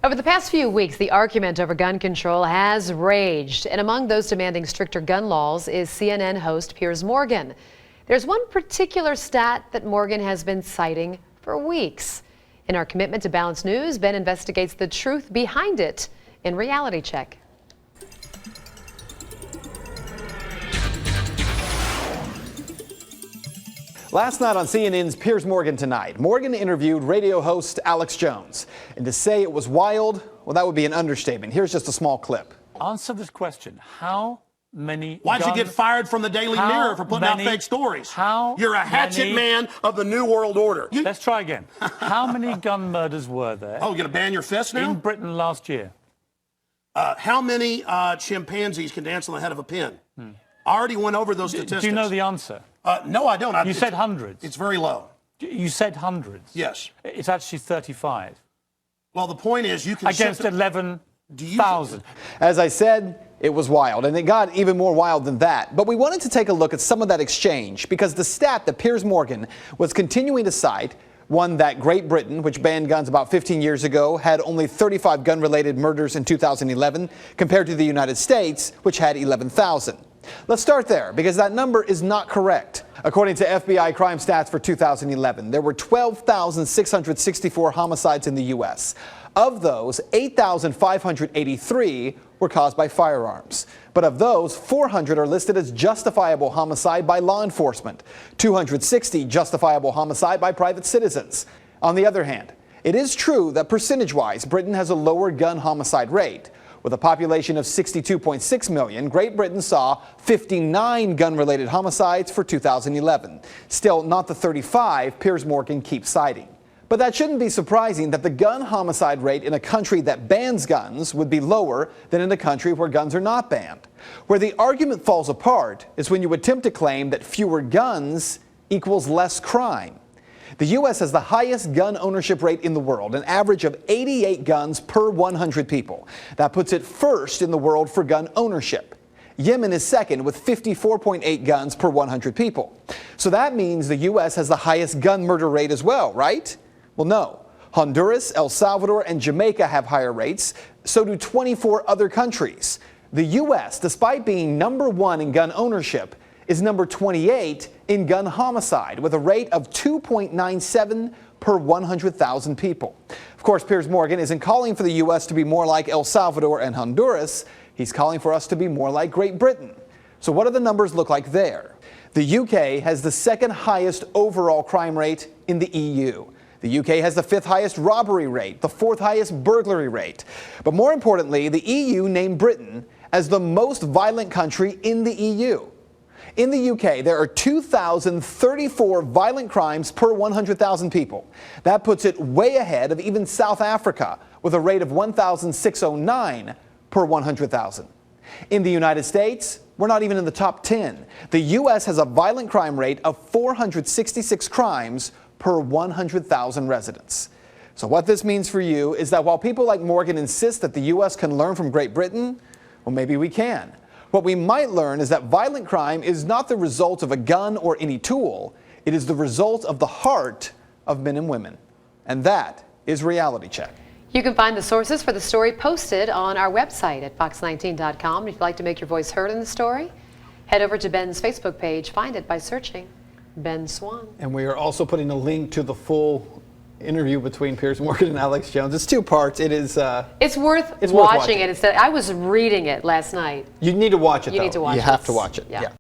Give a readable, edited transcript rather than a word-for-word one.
Over the past few weeks, the argument over gun control has raged, and among those demanding stricter gun laws is CNN host Piers Morgan. There's one particular stat that Morgan has been citing for weeks. In our commitment to balanced news, Ben investigates the truth behind it in Reality Check. Last night on CNN's Piers Morgan Tonight, Morgan interviewed radio host Alex Jones. And to say it was wild, well, that would be an understatement. Here's just a small clip. Answer this question. How many Why'd you get fired from the Daily Mirror for putting out fake stories? You're a hatchet man of the New World Order. Let's try again. How many gun murders were there? Oh, you're going to ban your fist now? In Britain last year. How many chimpanzees can dance on the head of a pin? I already went over those statistics. Do you know the answer? No, I don't. You said hundreds. It's very low. You said hundreds. Yes. It's actually 35. Well, the point is you can... Against 11,000. As I said, it was wild, and it got even more wild than that. But we wanted to take a look at some of that exchange because the stat that Piers Morgan was continuing to cite, one that Great Britain, which banned guns about 15 years ago, had only 35 gun-related murders in 2011, compared to the United States, which had 11,000. Let's start there, because that number is not correct. According to FBI crime stats for 2011, there were 12,664 homicides in the U.S. Of those, 8,583 were caused by firearms. But of those, 400 are listed as justifiable homicide by law enforcement, 260 justifiable homicide by private citizens. On the other hand, it is true that percentage-wise, Britain has a lower gun homicide rate. With a population of 62.6 million, Great Britain saw 59 gun-related homicides for 2011. Still not the 35 Piers Morgan keeps citing. But that shouldn't be surprising that the gun homicide rate in a country that bans guns would be lower than in a country where guns are not banned. Where the argument falls apart is when you attempt to claim that fewer guns equals less crime. The U.S. has the highest gun ownership rate in the world, an average of 88 guns per 100 people. That puts it first in the world for gun ownership. Yemen is second with 54.8 guns per 100 people. So that means the U.S. has the highest gun murder rate as well, right? Well, no. Honduras, El Salvador, and Jamaica have higher rates. So do 24 other countries. The U.S., despite being number one in gun ownership, is number 28 in gun homicide with a rate of 2.97 per 100,000 people. Of course, Piers Morgan isn't calling for the U.S. to be more like El Salvador and Honduras. He's calling for us to be more like Great Britain. So what do the numbers look like there? The U.K. has the second highest overall crime rate in the EU. The U.K. has the fifth highest robbery rate, the fourth highest burglary rate. But more importantly, the EU named Britain as the most violent country in the EU. In the UK, there are 2,034 violent crimes per 100,000 people. That puts it way ahead of even South Africa, with a rate of 1,609 per 100,000. In the United States, we're not even in the top 10. The U.S. has a violent crime rate of 466 crimes per 100,000 residents. So what this means for you is that while people like Morgan insist that the U.S. can learn from Great Britain, well, maybe we can. What we might learn is that violent crime is not the result of a gun or any tool. It is the result of the heart of men and women. And that is Reality Check. You can find the sources for the story posted on our website at fox19.com. If you'd like to make your voice heard in the story, head over to Ben's Facebook page. Find it by searching Ben Swann. And we are also putting a link to the full interview between Piers Morgan and Alex Jones. It's two parts. It's worth watching it instead. I was reading it last night. You need to watch it, though. You need to watch it. You have to watch it. Yeah.